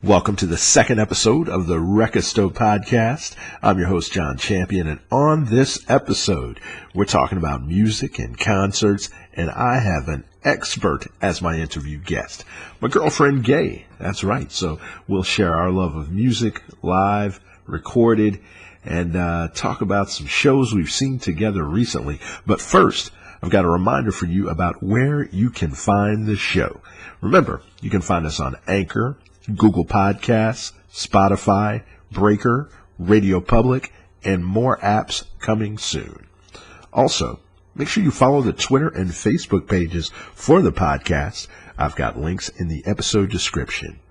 Welcome to the second episode of the Wrecka Stow podcast. I'm your host, John Champion, and on this episode, we're talking about music and concerts, and I have an expert as my interview guest, my girlfriend, Gaye. That's right. So we'll share our love of music, live, recorded, and talk about some shows we've seen together recently. But first, I've got a reminder for you about where you can find the show. Remember, you can find us on Anchor, Google Podcasts, Spotify, Breaker, Radio Public, and more apps coming soon. Also, make sure you follow the Twitter and Facebook pages for the podcast. I've got links in the episode description.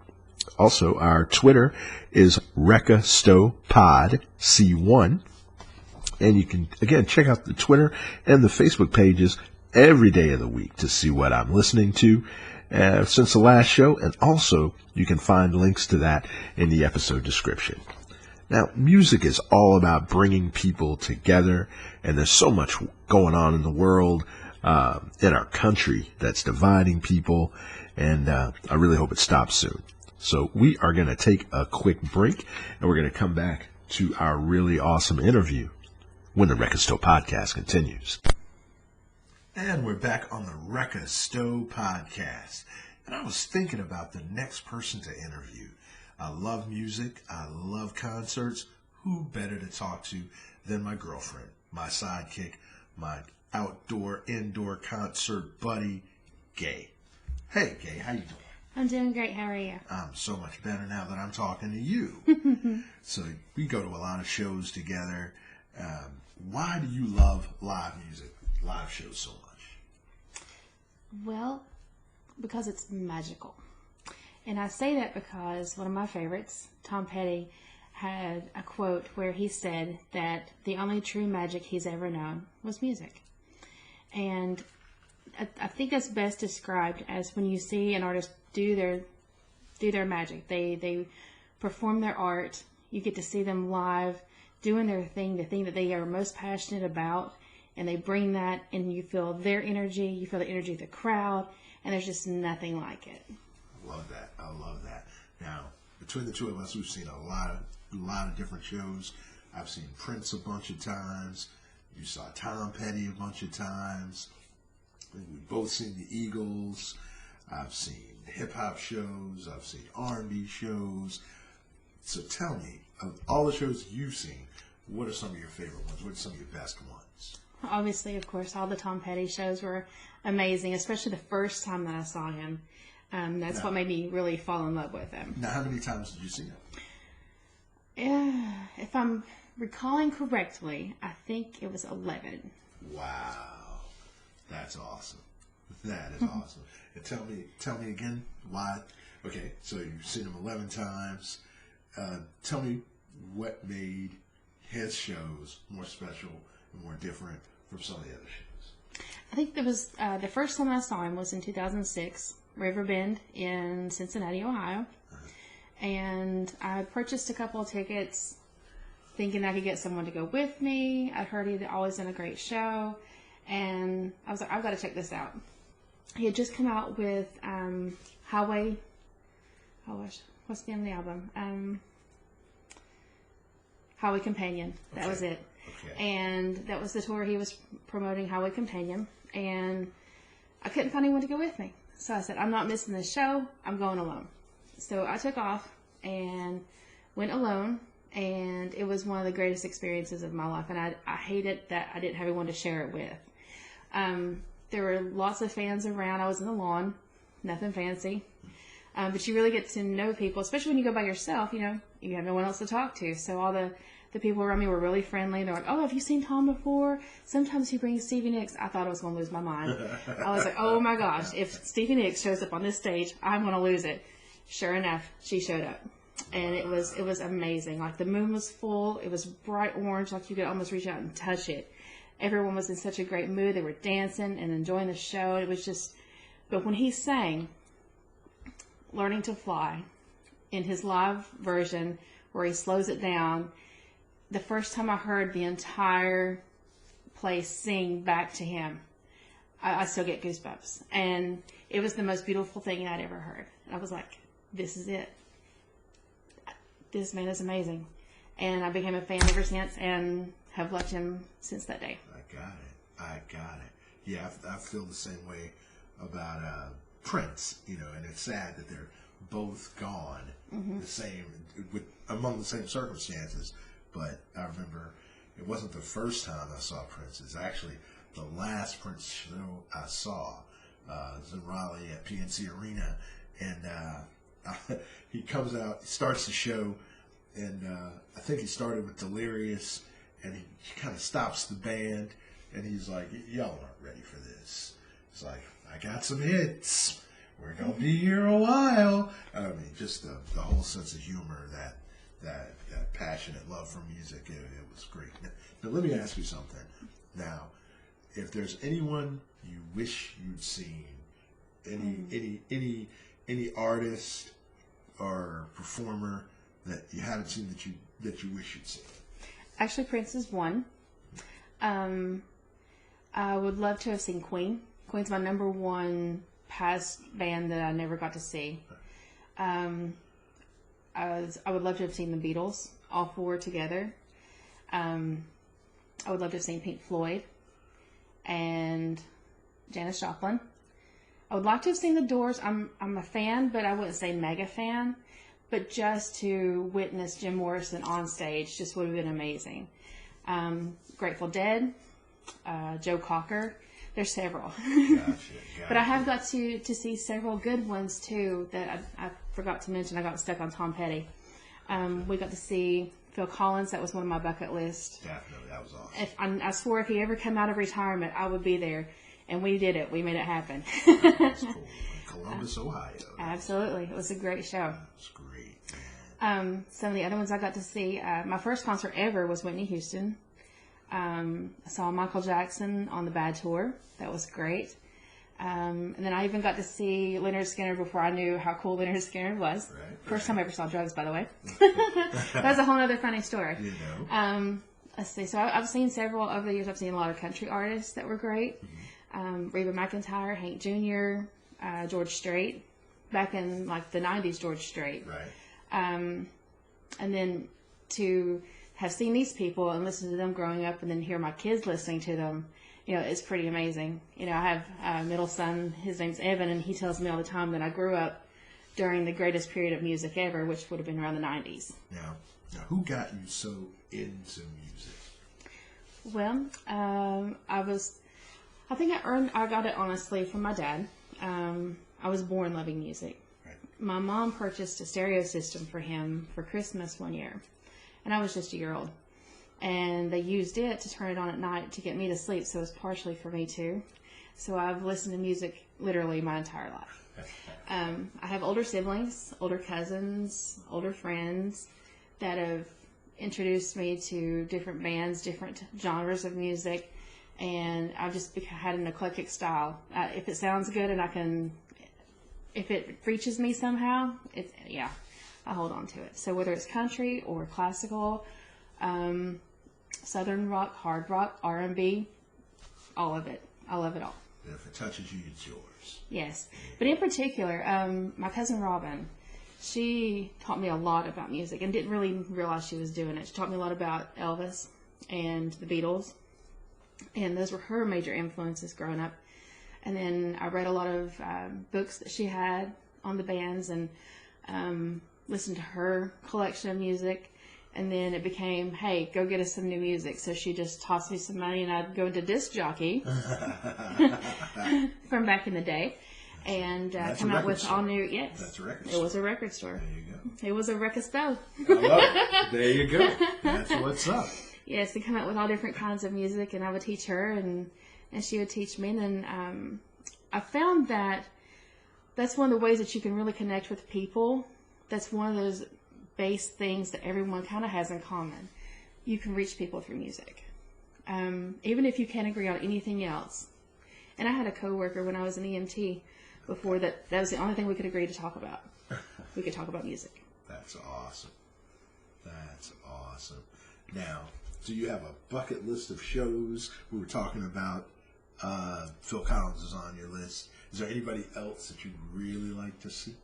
Also, our Twitter is wreckastowpod, C1. And you can, again, check out the Twitter and the Facebook pages every day of the week to see what I'm listening to since the last show, and also you can find links to that in the episode description. Now, music is all about bringing people together, and there's so much going on in the world, in our country, that's dividing people, and I really hope it stops soon. So we are going to take a quick break, and we're going to come back to our really awesome interview when the Wrecka Stow podcast continues. And we're back on the Wrecka Stow podcast. And I was thinking about the next person to interview. I love music. I love concerts. Who better to talk to than my girlfriend, my sidekick, my indoor concert buddy, Gaye. Hey, Gaye, how you doing? I'm doing great. How are you? I'm so much better now that I'm talking to you. So we go to a lot of shows together. Why do you love live music, live shows so much? Well, because it's magical. And I say that because one of my favorites, Tom Petty, had a quote where he said that the only true magic he's ever known was music. And I think that's best described as when you see an artist do their magic. They perform their art. You get to see them live doing their thing, the thing that they are most passionate about. And they bring that, and you feel their energy, you feel the energy of the crowd, and there's just nothing like it. I love that. I love that. Now, between the two of us, we've seen a lot of different shows. I've seen Prince a bunch of times. You saw Tom Petty a bunch of times. We've both seen the Eagles. I've seen hip-hop shows. I've seen R&B shows. So tell me, of all the shows you've seen, what are some of your favorite ones? What are some of your best ones? Obviously, of course, all the Tom Petty shows were amazing, especially the first time that I saw him. That's what made me really fall in love with him. Now, how many times did you see him? Yeah, if I'm recalling correctly, I think it was 11. Wow. That's awesome. That is awesome. And tell me again why. Okay, so you've seen him 11 times. Tell me what made his shows more special and more different from some of the other shows. I think there was the first time I saw him was in 2006, Riverbend in Cincinnati, Ohio. And I purchased a couple of tickets thinking I could get someone to go with me. I'd heard he'd always done a great show. And I was like, I've got to check this out. He had just come out with Highway. What's the name of the album? Highway Companion. That was it. Okay. And that was the tour he was promoting, Highway Companion. And I couldn't find anyone to go with me. So I said, I'm not missing this show. I'm going alone. So I took off and went alone. And it was one of the greatest experiences of my life. And I hated that I didn't have anyone to share it with. There were lots of fans around. I was in the lawn. Nothing fancy. But you really get to know people, especially when you go by yourself, you have no one else to talk to. So all the people around me were really friendly. They're like, oh, have you seen Tom before? Sometimes he brings Stevie Nicks. I thought I was going to lose my mind. I was like, oh my gosh, if Stevie Nicks shows up on this stage, I'm going to lose it. Sure enough, she showed up. And it was amazing. Like the moon was full. It was bright orange, like you could almost reach out and touch it. Everyone was in such a great mood. They were dancing and enjoying the show. It was just, but when he sang Learning to Fly in his live version where he slows it down, the first time I heard the entire place sing back to him, I still get goosebumps. And it was the most beautiful thing I'd ever heard. I was like, this is it. this man is amazing. And I became a fan ever since and have loved him since that day. I got it. Yeah, I feel the same way about Prince, you know, and it's sad that they're both gone among the same circumstances. But I remember it wasn't the first time I saw Prince. It's actually the last Prince show I saw. It was in Raleigh at PNC Arena, and he comes out, he starts the show, and I think he started with Delirious, and he kind of stops the band, and he's like, y'all aren't ready for this. He's like, I got some hits. We're going to be here a while. I mean, just the whole sense of humor, that passionate love for music, it was great. Now, let me ask you something. Now, if there's anyone you wish you'd seen, any artist or performer that you haven't seen that you wish you'd seen? Actually, Prince is one. I would love to have seen Queen. Queen's my number one past band that I never got to see. I would love to have seen the Beatles, all four together. I would love to have seen Pink Floyd and Janis Joplin. I would like to have seen the Doors. I'm a fan, but I wouldn't say mega fan. But just to witness Jim Morrison on stage just would have been amazing. Grateful Dead, Joe Cocker. There's several. Gotcha. But I have got to see several good ones too that I forgot to mention. I got stuck on Tom Petty. We got to see Phil Collins. That was one of my bucket lists. Definitely, that was awesome. I swore if he ever come out of retirement, I would be there. And we did it. We made it happen. That's cool. In Columbus, Ohio. Absolutely. It was a great show. It's great. Some of the other ones I got to see, my first concert ever was Whitney Houston. I saw Michael Jackson on the Bad Tour. That was great. And then I even got to see Leonard Skinner before I knew how cool Leonard Skinner was. Right, first time I ever saw drugs, by the way. That's a whole other funny story. You know. Let's see. So I've seen several over the years. I've seen a lot of country artists that were great. Reba McEntire, Hank Jr., George Strait. Back in like the 90s, George Strait. Right. And then to have seen these people and listen to them growing up and then hear my kids listening to them, you know, it's pretty amazing. You know, I have a middle son, his name's Evan, and he tells me all the time that I grew up during the greatest period of music ever, which would have been around the 90s. Now who got you so into music? Well, I think I got it honestly from my dad. I was born loving music. Right. My mom purchased a stereo system for him for Christmas one year, and I was just a year old. And they used it to turn it on at night to get me to sleep, so it was partially for me too. So I've listened to music literally my entire life. I have older siblings, older cousins, older friends that have introduced me to different bands, different genres of music, and I've just had an eclectic style. If it sounds good and if it reaches me somehow, I hold on to it. So whether it's country or classical, southern rock, hard rock, R&B, all of it. I love it all. And if it touches you, it's yours. Yes. But in particular, my cousin Robin, she taught me a lot about music and didn't really realize she was doing it. She taught me a lot about Elvis and the Beatles. And those were her major influences growing up. And then I read a lot of books that she had on the bands and listened to her collection of music. And then it became, hey, go get us some new music. So she just tossed me some money and I'd go into disc jockey from back in the day. And come out with all new, yes. That's a record store. It was a record store. There you go. It was a Wrecka Stow. I love it. There you go. That's what's up. Yes, to come out with all different kinds of music, and I would teach her, and she would teach me. And then I found that that's one of the ways that you can really connect with people. That's one of those base things that everyone kind of has in common. You can reach people through music, even if you can't agree on anything else. And I had a coworker when I was an EMT before that was the only thing we could agree to talk about. We could talk about music. That's awesome. That's awesome. Now, do you have a bucket list of shows? We were talking about Phil Collins is on your list. Is there anybody else that you'd really like to see?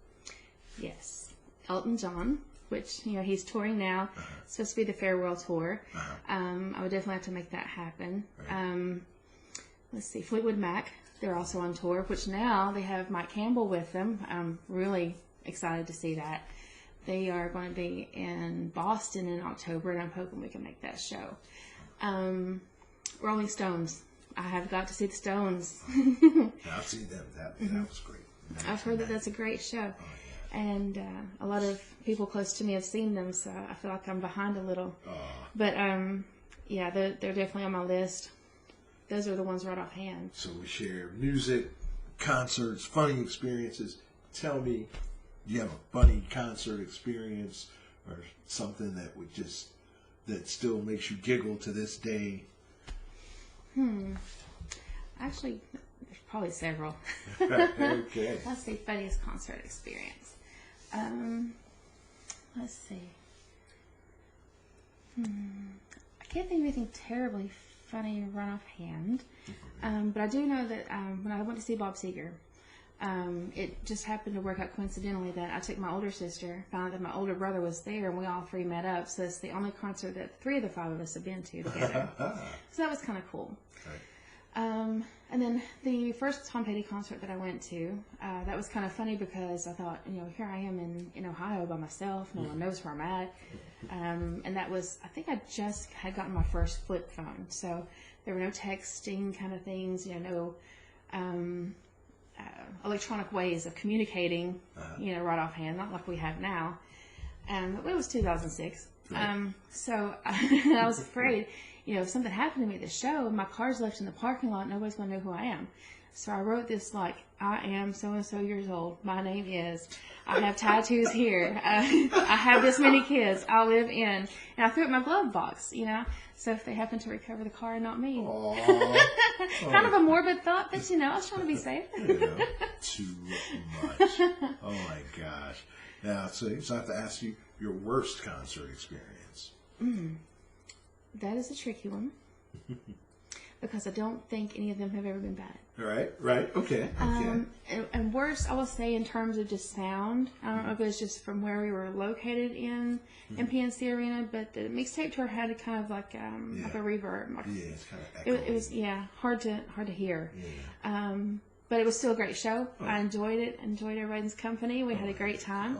Yes. Elton John which, he's touring now. It's supposed to be the farewell tour. I would definitely have to make that happen. Right. Let's see, Fleetwood Mac, they're also on tour, which now they have Mike Campbell with them. I'm really excited to see that. They are going to be in Boston in October, and I'm hoping we can make that show. Rolling Stones. I have got to see the Stones. I've seen them. That was great. I've heard that's a great show. Oh, yeah. And a lot of people close to me have seen them, so I feel like I'm behind a little. But, yeah, they're definitely on my list. Those are the ones right offhand. So we share music, concerts, funny experiences. Tell me, do you have a funny concert experience or something that still makes you giggle to this day? Actually, there's probably several. Okay. Let's see, funniest concert experience. Let's see. I can't think of anything terribly funny right offhand. But I do know that when I went to see Bob Seger, it just happened to work out coincidentally that I took my older sister, found out that my older brother was there, and we all three met up. So it's the only concert that 3 of the 5 of us have been to together. So that was kind of cool. Right. And then the first Tom Petty concert that I went to, that was kind of funny because I thought, here I am in Ohio by myself. No one knows where I'm at. And that was, I think I just had gotten my first flip phone. So there were no texting kind of things, no electronic ways of communicating, right offhand, not like we have now. But it was 2006. So I was afraid, if something happened to me at the show, my car's left in the parking lot, nobody's going to know who I am. So I wrote this I am so-and-so years old. My name is, I have tattoos here. I have this many kids. I live in, and I threw it in my glove box, So if they happen to recover the car and not me. Kind of a morbid thought, but I was trying to be safe. Too much. Oh my gosh. Now, so I have to ask you your worst concert experience. That is a tricky one. Because I don't think any of them have ever been bad. Right. Okay. And worse, I will say in terms of just sound. I don't know if it was just from where we were located in PNC Arena, but the mixtape tour had a kind of like a reverb. It's kind of echoey. It was hard to hear. Yeah. But it was still a great show. I enjoyed it. Enjoyed everyone's company. We had a great time.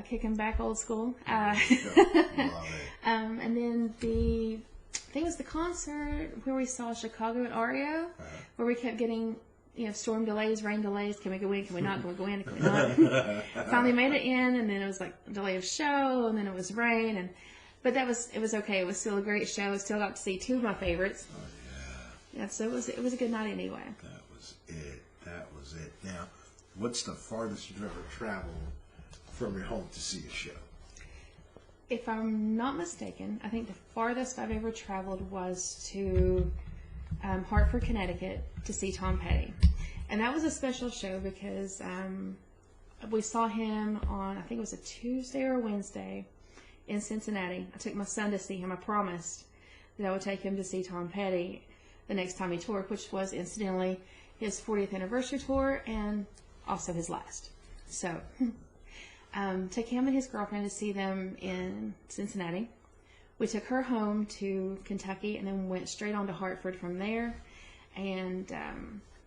Kicking back old school. Love it. And then I think it was the concert where we saw Chicago and Oreo, where we kept getting, storm delays, rain delays. Can we go in? Can we not? Can we go in? Can we not? Finally made it in, and then it was like a delay of show, and then it was rain, but it was okay. It was still a great show. I still got to see 2 of my favorites. Yeah, so it was a good night anyway. That was it. Now, what's the farthest you've ever traveled from your home to see a show? If I'm not mistaken, I think the farthest I've ever traveled was to Hartford, Connecticut to see Tom Petty. And that was a special show because we saw him on, I think it was a Tuesday or a Wednesday in Cincinnati. I took my son to see him. I promised that I would take him to see Tom Petty the next time he toured, which was incidentally his 40th anniversary tour and also his last. So took him and his girlfriend to see them in Cincinnati. We took her home to Kentucky and then went straight on to Hartford from there. And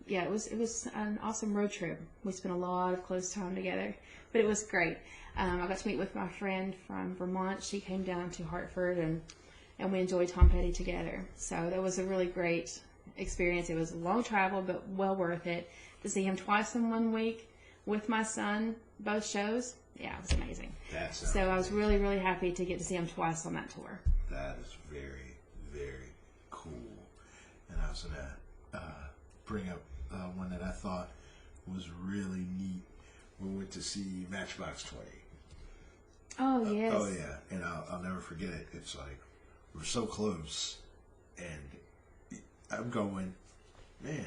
it was an awesome road trip. We spent a lot of close time together, but it was great. I got to meet with my friend from Vermont. She came down to Hartford and we enjoyed Tom Petty together. So that was a really great experience. It was a long travel, but well worth it. To see him twice in 1 week with my son, both shows. Yeah, it was amazing. So I was really, really happy to get to see him twice on that tour. That is very, very cool. And I was going to bring up one that I thought was really neat. We went to see Matchbox 20. Oh, yes. Oh, yeah. And I'll never forget it. It's like, we're so close. And I'm going, man,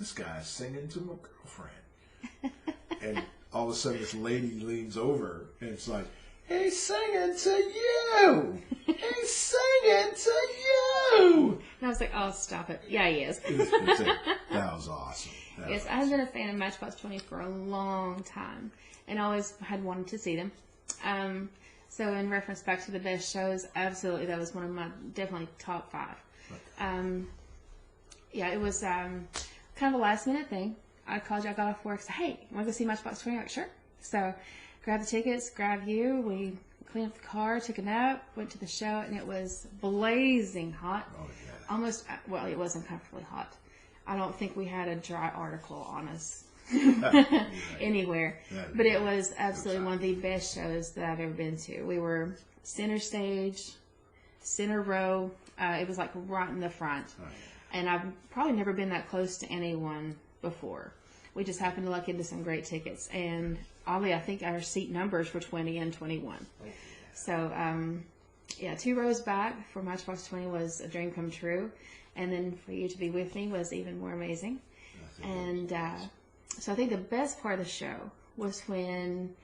this guy's singing to my girlfriend. And all of a sudden this lady leans over and it's like, he's singing to you! He's singing to you! And I was like, oh, stop it. Yeah, he is. That was awesome. Yes, I have been a fan of Matchbox 20 for a long time and always had wanted to see them. So in reference back to the best shows, absolutely, that was one of my definitely top 5. Yeah, it was kind of a last minute thing. I called you, I got off work, said, hey, you want to go see Matchbox 20? I'm like, sure. So grabbed the tickets, grabbed you, we cleaned up the car, took a nap, went to the show, and it was blazing hot. Oh, yeah. Almost, well, it was uncomfortably hot. I don't think we had a dry article on us anywhere. But it was absolutely one of the best shows that I've ever been to. We were center stage, center row. It was like right in the front. Oh, yeah. And I've probably never been that close to anyone before. We just happened to luck into some great tickets. And oddly, I think our seat numbers were 20 and 21. Oh, yeah. So, yeah, 2 rows back for Matchbox 20 was a dream come true. And then for you to be with me was even more amazing. And so I think the best part of the show was when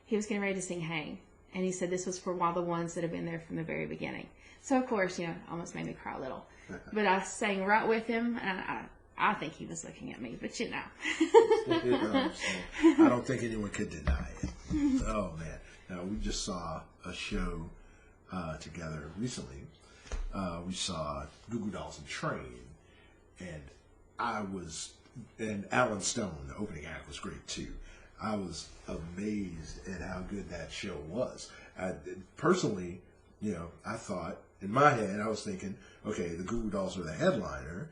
he was getting ready to sing Hang. And he said this was for all the ones that have been there from the very beginning. So, of course, you know, almost made me cry a little. But I sang right with him, and I think he was looking at me, but you know. I don't think anyone could deny it. Oh, man. Now, we just saw a show together recently. We saw Goo Goo Dolls and Train, and and Alan Stone, the opening act, was great too. I was amazed at how good that show was. Personally, you know, I thought, in my head, I was thinking, okay, the Goo Goo Dolls are the headliner,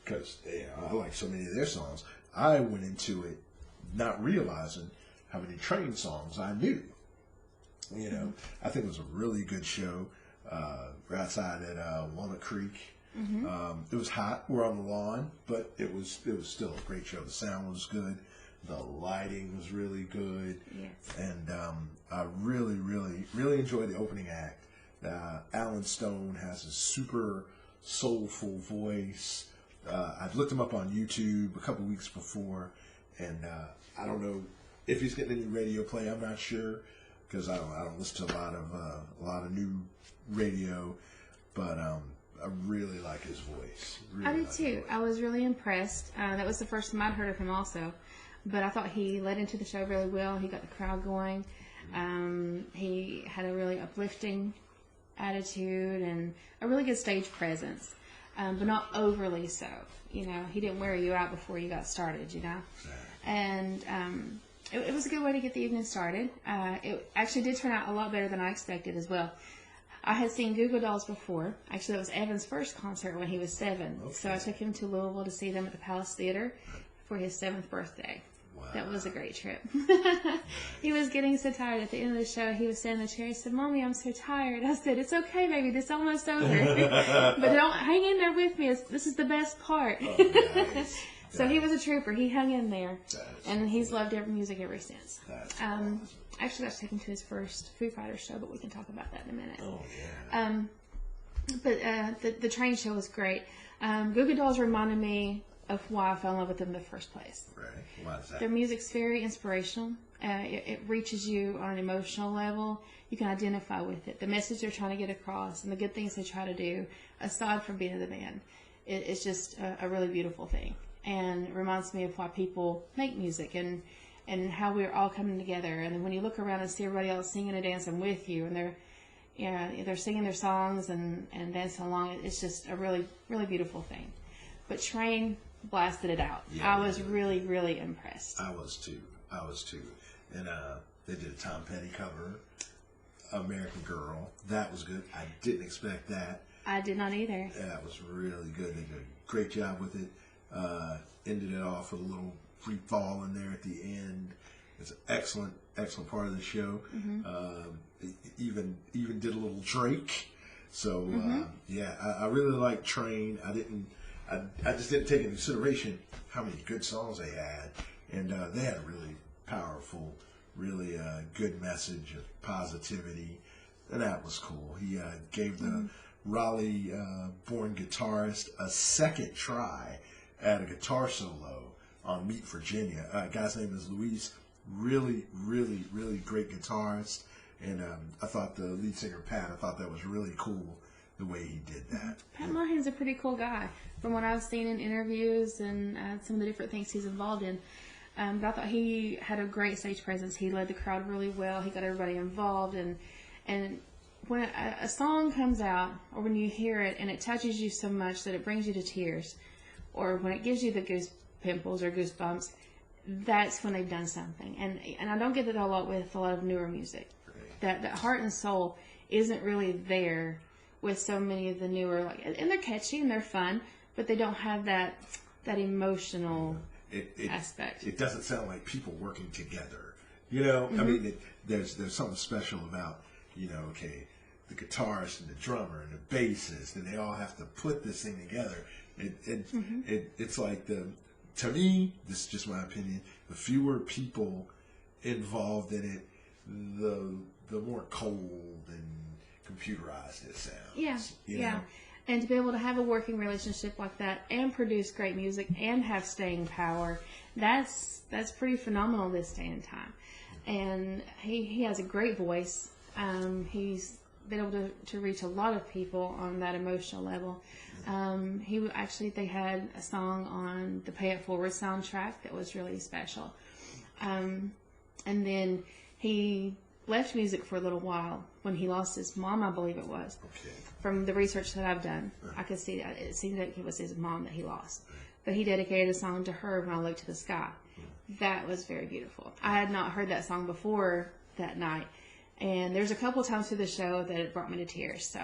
because I like so many of their songs. I went into it not realizing how many Train songs I knew. You know, I think it was a really good show. We're outside at Walnut Creek. It was hot. We're on the lawn, but it was still a great show. The sound was good. The lighting was really good. Yes. And I really, really, really enjoyed the opening act. Alan Stone has a super soulful voice. I've looked him up on YouTube a couple weeks before, and I don't know if he's getting any radio play. I'm not sure, because I don't listen to a lot of new radio, but I really like his voice. Really I did too. I was really impressed. That was the first time I'd heard of him also, but I thought he led into the show really well. He got the crowd going. He had a really uplifting attitude and a really good stage presence, but not overly so. You know, he didn't wear you out before you got started, you know. And it was a good way to get the evening started. It actually did turn out a lot better than I expected as well. I had seen Goo Goo Dolls before. Actually, that was Evan's first concert when he was 7. Okay. So I took him to Louisville to see them at the Palace Theater for his 7th birthday. Wow. That was a great trip. He was getting so tired at the end of the show. He was sitting in the chair. He said, Mommy, I'm so tired. I said, it's okay, baby. This is almost over. But don't hang in there with me. This is the best part. Oh, nice. So he was a trooper. He hung in there. And he's loved music ever since. Actually, I got to take him to his first Foo Fighters show, but we can talk about that in a minute. Oh, yeah. But the Train show was great. Goo Goo Dolls reminded me of why I fell in love with them in the first place. Right. Why is that? Their music's very inspirational. It reaches you on an emotional level. You can identify with it. The message they're trying to get across and the good things they try to do, aside from being in the band, it's just a really beautiful thing. And it reminds me of why people make music and how we're all coming together. And when you look around and see everybody else singing and dancing with you, and they're singing their songs and dancing along, it's just a really, really beautiful thing. But Train blasted it out. Yeah, I was really, really impressed. I was too. And they did a Tom Petty cover, American Girl. That was good. I didn't expect that. I did not either. That was really good. They did a great job with it. Ended it off with a little free fall in there at the end. It's an excellent part of the show. Even did a little Drake. So I really like Train. I just didn't take into consideration how many good songs they had, and they had a really powerful, really good message of positivity, and that was cool. He gave the Raleigh-born guitarist a second try at a guitar solo on Meet Virginia. Guy's name is Luis. Really, really, really great guitarist. And I thought the lead singer, Pat, I thought that was really cool the way he did that. Pat Monahan's a pretty cool guy from what I've seen in interviews and some of the different things he's involved in. But I thought he had a great stage presence. He led the crowd really well. He got everybody involved, and And when a song comes out, or when you hear it and it touches you so much that it brings you to tears, or when it gives you the goose pimples or goosebumps, that's when they've done something. And I don't get that a lot with a lot of newer music. That heart and soul isn't really there with so many of the newer, and they're catchy and they're fun, but they don't have that emotional aspect. It doesn't sound like people working together. You know, I mean, there's something special about, okay, the guitarist and the drummer and the bassist, and they all have to put this thing together. It's like to me, this is just my opinion, the fewer people involved in it, the more cold and computerized it sounds. Yeah. And to be able to have a working relationship like that and produce great music and have staying power, that's pretty phenomenal this day and time. And he has a great voice. He's been able to reach a lot of people on that emotional level. They had a song on the Pay It Forward soundtrack that was really special. And then he left music for a little while when he lost his mom, I believe it was. Okay. From the research that I've done, I could see that it seemed that it was his mom that he lost. But he dedicated a song to her, When I Look to the Sky. That was very beautiful. I had not heard that song before that night. And there's a couple times through the show that it brought me to tears. So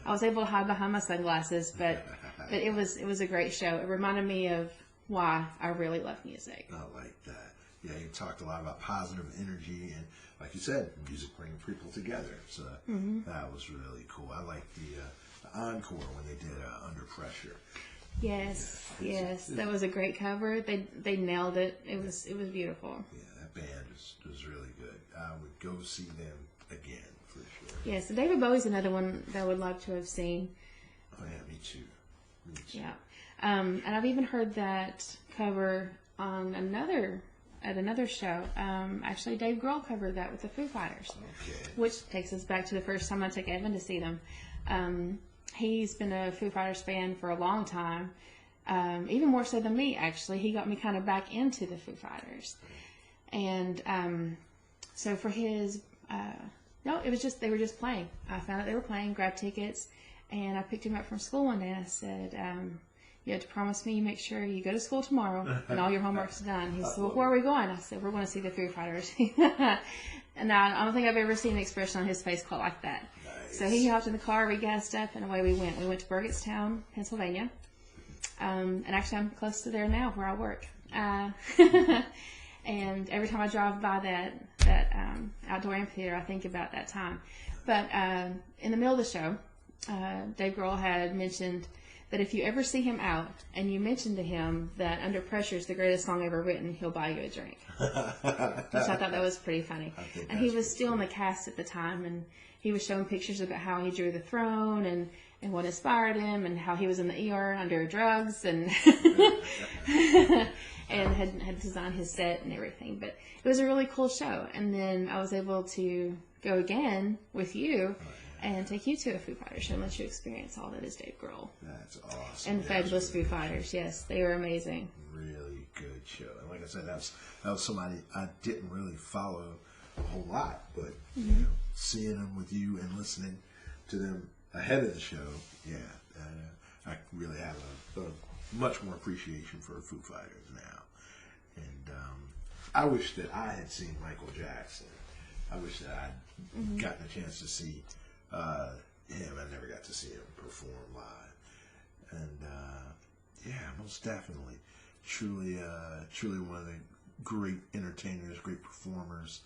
I was able to hide behind my sunglasses, but it was a great show. It reminded me of why I really love music. I like that. Yeah, you talked a lot about positive energy, and like you said, music bringing people together. So that was really cool. I liked the encore when they did Under Pressure. Yes, that was a great cover. They nailed it. It was beautiful. Yeah, that band was really good. I would go see them again for sure. Yes, David Bowie's another one that I would love to have seen. Oh yeah, me too. Yeah, and I've even heard that cover on another show. Actually, Dave Grohl covered that with the Foo Fighters. Okay. Which takes us back to the first time I took Evan to see them. He's been a Foo Fighters fan for a long time, even more so than me, actually. He got me kind of back into the Foo Fighters. And so for his, it was just, they were just playing. I found out they were playing, grabbed tickets, and I picked him up from school one day, and I said, you have to promise me you make sure you go to school tomorrow and all your homework's done. He said, well, where are we going? I said, we're going to see the Foo Fighters. And I don't think I've ever seen an expression on his face quite like that. Nice. So he hopped in the car, we gassed up, and away we went. We went to Burgettstown, Pennsylvania. And actually, I'm close to there now where I work. And every time I drive by that outdoor amphitheater, I think about that time. But in the middle of the show, Dave Grohl had mentioned that if you ever see him out and you mention to him that Under Pressure is the greatest song ever written, he'll buy you a drink. Which I thought that was pretty funny. And he was still in the cast at the time, and he was showing pictures about how he drew The Throne and what inspired him, and how he was in the ER under drugs and and had designed his set and everything. But it was a really cool show. And then I was able to go again with you and take you to a Foo Fighters show and let you experience all that is Dave Grohl. That's awesome. And fabulous Foo Fighters, yes. They were amazing. Really good show. And like I said, that was somebody I didn't really follow a whole lot, but seeing them with you and listening to them ahead of the show, I really have a much more appreciation for Foo Fighters now. And I wish that I had seen Michael Jackson. I wish that I'd gotten a chance to see him. I never got to see him perform live. And most definitely, truly one of the great entertainers, great performers.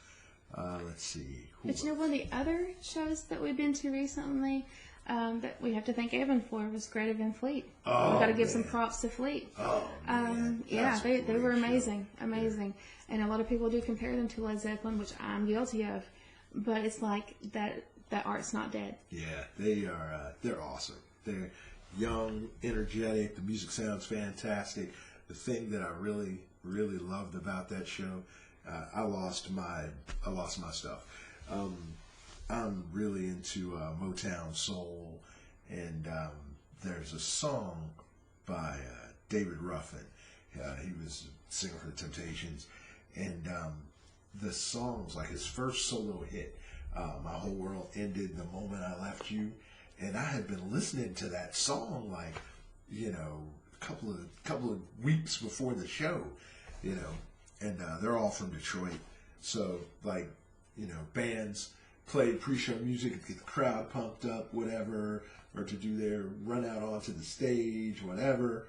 Let's see. But one of the other shows that we've been to recently that we have to thank Evan for was Greta Van Fleet. Oh, we've got to give some props to Fleet. Oh, man. They were amazing. Amazing. And a lot of people do compare them to Led Zeppelin, which I'm guilty of. But it's like that art's not dead. Yeah, they are. They're awesome. They're young, energetic. The music sounds fantastic. The thing that I really, really loved about that show, I lost my stuff. I'm really into Motown soul, and there's a song by David Ruffin. He was a singer for the Temptations, and the song's like his first solo hit. My Whole World Ended the Moment I Left You. And I had been listening to that song like, a couple of weeks before the show, and they're all from Detroit. So like, bands play pre-show music to get the crowd pumped up, whatever, or to do their run out onto the stage, whatever.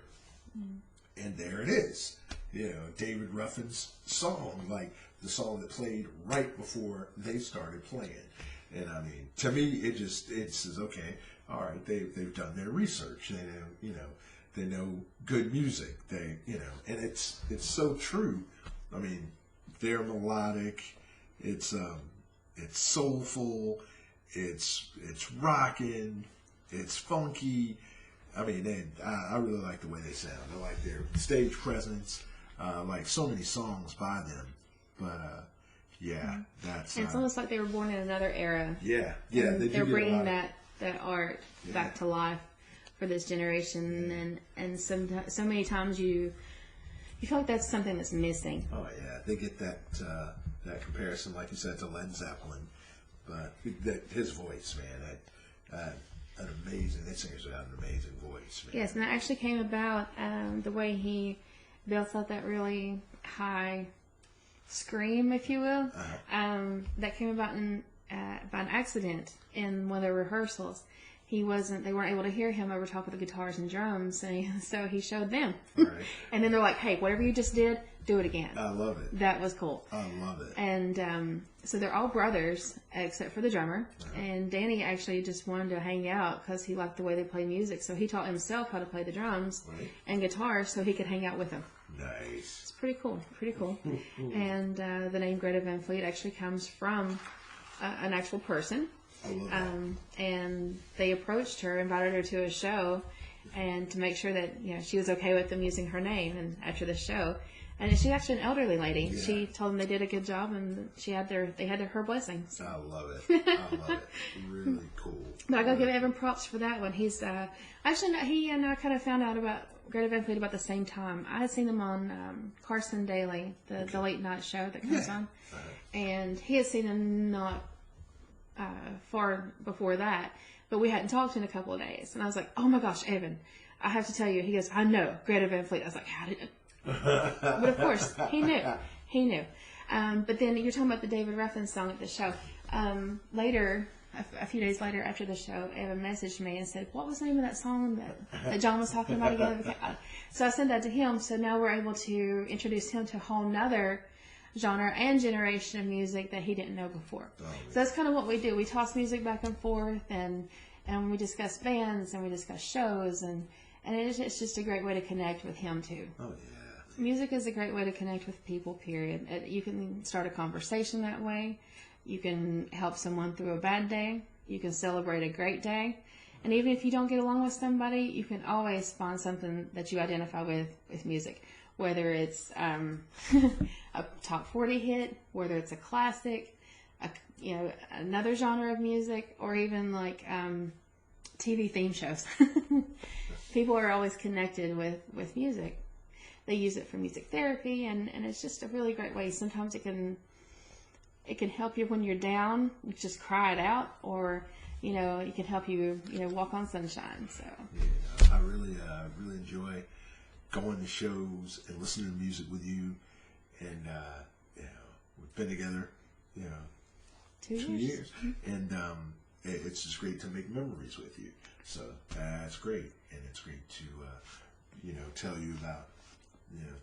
And there it is, David Ruffin's song, like the song that played right before they started playing. And I mean, to me, it says, okay, all right, they've done their research. They know, they know good music. They, and it's so true. I mean, they're melodic. It's soulful. It's rocking. It's funky. I mean, I really like the way they sound. I like their stage presence. Like so many songs by them. But yeah, that's. It's almost like they were born in another era. Yeah. They're bringing that art back to life for this generation, and so many times you feel like that's something that's missing. Oh yeah, they get that comparison, like you said, to Led Zeppelin, but his voice, man, an amazing. That singer's got an amazing voice, man. Yes, and that actually came about the way he built up that really high scream, if you will. That came about by an accident in one of the rehearsals. They weren't able to hear him over top of the guitars and drums, so he showed them. Right. And then they're like, hey, whatever you just did, do it again. I love it. That was cool. I love it. And so they're all brothers, except for the drummer. And Danny actually just wanted to hang out because he liked the way they play music. So he taught himself how to play the drums and guitar so he could hang out with them. Nice. It's pretty cool. And the name Greta Van Fleet actually comes from an actual person. I love that. And they approached her, invited her to a show, and to make sure that she was okay with them using her name. And after the show, and she's actually an elderly lady. Yeah. She told them they did a good job, and they had her blessing. So. I love it. Really cool. But I gotta give Evan props for that one. He's actually he and I kind of found out about Greta Van Fleet about the same time. I had seen them on Carson Daly, the late night show that comes on, and he had seen them not far before that, but we hadn't talked in a couple of days. And I was like, oh my gosh, Evan, I have to tell you. He goes, I know Greta Van Fleet. I was like, how did it? But of course, he knew. But then you're talking about the David Ruffin song at the show. Later, a few days later after the show, Evan messaged me and said, what was the name of that song that John was talking about again? So I sent that to him. So now we're able to introduce him to a whole nother genre and generation of music that he didn't know before. So that's kind of what we do. We toss music back and forth, and we discuss bands, and we discuss shows, and it's just a great way to connect with him too. Oh yeah. Music is a great way to connect with people, period. You can start a conversation that way. You can help someone through a bad day. You can celebrate a great day. And even if you don't get along with somebody, you can always find something that you identify with music. Whether it's a top 40 hit, whether it's a classic, another genre of music, or even like TV theme shows. People are always connected with music. They use it for music therapy, and it's just a really great way. Sometimes it can help you when you're down, you just cry it out, or it can help you walk on sunshine. So I really enjoy going to shows and listening to music with you, and we've been together 2 years, and it's just great to make memories with you. So that's great, and it's great to tell you about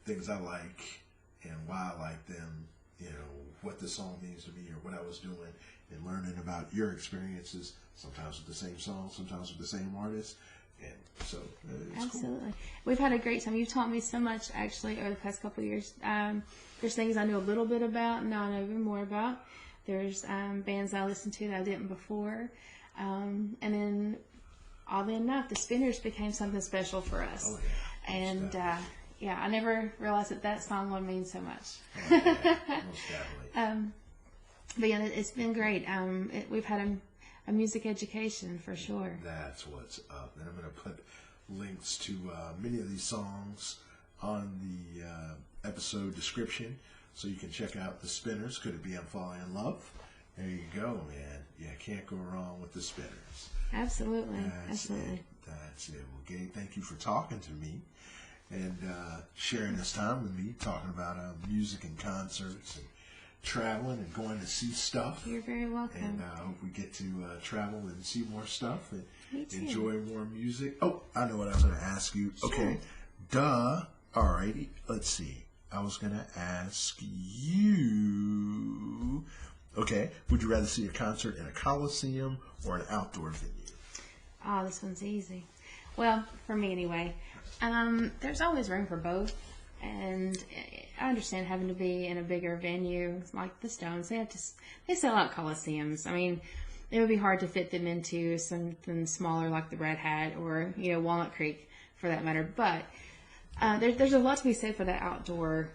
things I like and why I like them, what the song means to me or what I was doing, and learning about your experiences, sometimes with the same song, sometimes with the same artist. And so it's absolutely cool. We've had a great time. You've taught me so much actually over the past couple of years. There's things I knew a little bit about, and now I know even more about. There's bands I listened to that I didn't before, and then oddly enough, the Spinners became something special for us. Oh, yeah. And I never realized that song would mean so much. Oh, yeah. Most definitely. But yeah, it's been great. We've had a music education for sure. That's what's up. And I'm going to put links to many of these songs on the episode description, so you can check out the Spinners. Could It Be I'm Falling in Love? There you go, man. Yeah, can't go wrong with the spinners. Absolutely. Absolutely. That's it. Well, Gaye, thank you for talking to me and sharing this time with me, talking about music and concerts and traveling and going to see stuff. You're very welcome. And I hope we get to travel and see more stuff and Me too. enjoy more music. Oh, I know what I was going to ask you. Sure. Okay. Duh. All righty. Let's see. I was going to ask you. Okay. Would you rather see a concert in a coliseum or an outdoor venue? Oh, this one's easy. Well, for me anyway. There's always room for both. And I understand having to be in a bigger venue like the Stones. They sell out coliseums. I mean, it would be hard to fit them into something smaller like the Red Hat or Walnut Creek for that matter. But there's a lot to be said for that outdoor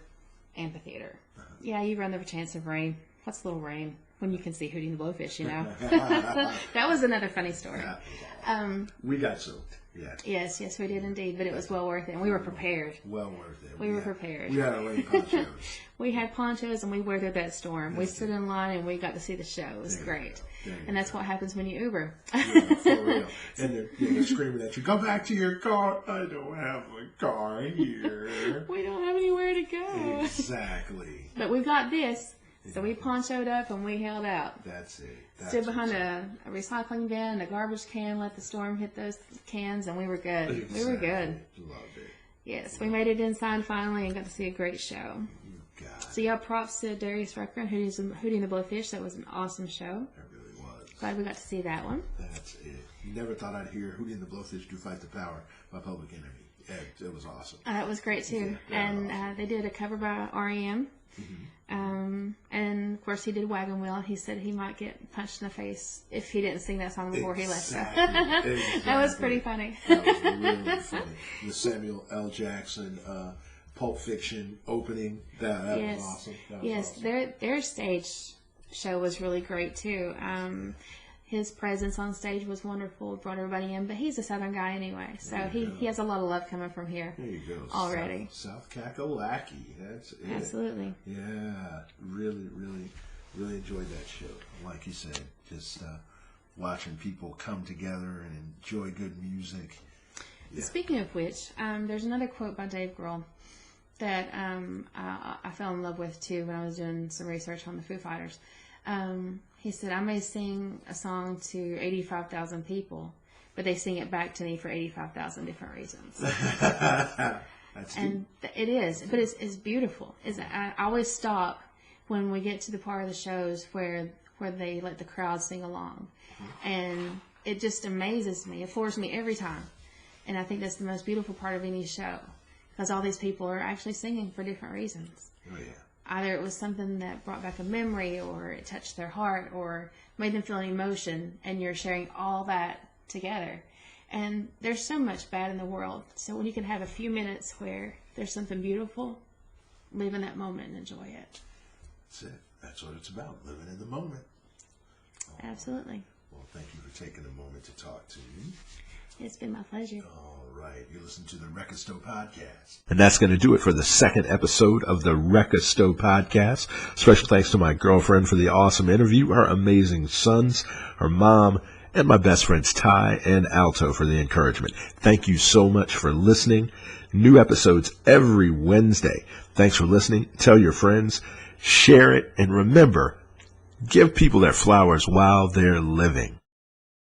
amphitheater. Yeah, you run the chance of rain. What's a little rain when you can see Hootie and the Blowfish? That was another funny story. We got soaked. Yeah. Yes, we did indeed, but it was well worth it. And we were prepared. Well worth it. We were prepared. We had our rain ponchos. We had ponchos and we weathered that storm. We stood in line and we got to see the show. It was great. And that's what happens when you Uber. Yeah, for real. And they're screaming at you, go back to your car. I don't have a car here. We don't have anywhere to go. Exactly. But we got this. So we ponchoed up and we held out. That's it. Stood behind a recycling bin and a garbage can, let the storm hit those cans, and we were good. Exactly. We were good. Loved it. Yes, we made it inside finally and got to see a great show. You got it. So yeah, props to Darius Wrecka and Hootie and the Blowfish. That was an awesome show. That really was. Glad we got to see that one. That's it. Never thought I'd hear Hootie and the Blowfish Do Fight the Power by Public Enemy. It was awesome. It was great too. Yeah, and awesome. They did a cover by R.E.M. And of course he did Wagon Wheel. He said he might get punched in the face if he didn't sing that song before he left. Exactly. That was pretty funny. That was really funny. The Samuel L. Jackson Pulp Fiction opening. That was awesome. That was awesome. Their stage show was really great too. His presence on stage was wonderful, brought everybody in, but he's a Southern guy anyway, so he has a lot of love coming from here. There you go. Already. South Kakalaki. That's it. Absolutely. Yeah. Really, really, really enjoyed that show. Like you said, just watching people come together and enjoy good music. Yeah. Speaking of which, there's another quote by Dave Grohl that I fell in love with too when I was doing some research on the Foo Fighters. He said, I may sing a song to 85,000 people, but they sing it back to me for 85,000 different reasons. That's and it is, but it's beautiful. I always stop when we get to the part of the shows where they let the crowd sing along. And it just amazes me. It floors me every time. And I think that's the most beautiful part of any show, because all these people are actually singing for different reasons. Oh, yeah. Either it was something that brought back a memory, or it touched their heart, or made them feel an emotion, and you're sharing all that together. And there's so much bad in the world. So when you can have a few minutes where there's something beautiful, live in that moment and enjoy it. That's it. That's what it's about, living in the moment. Absolutely. Well, thank you for taking a moment to talk to me. It's been my pleasure. All right. You listen to the Wrecka Stow Podcast. And that's going to do it for the second episode of the Wrecka Stow Podcast. Special thanks to my girlfriend for the awesome interview, her amazing sons, her mom, and my best friends Ty and Alto for the encouragement. Thank you so much for listening. New episodes every Wednesday. Thanks for listening. Tell your friends, share it, and remember, give people their flowers while they're living.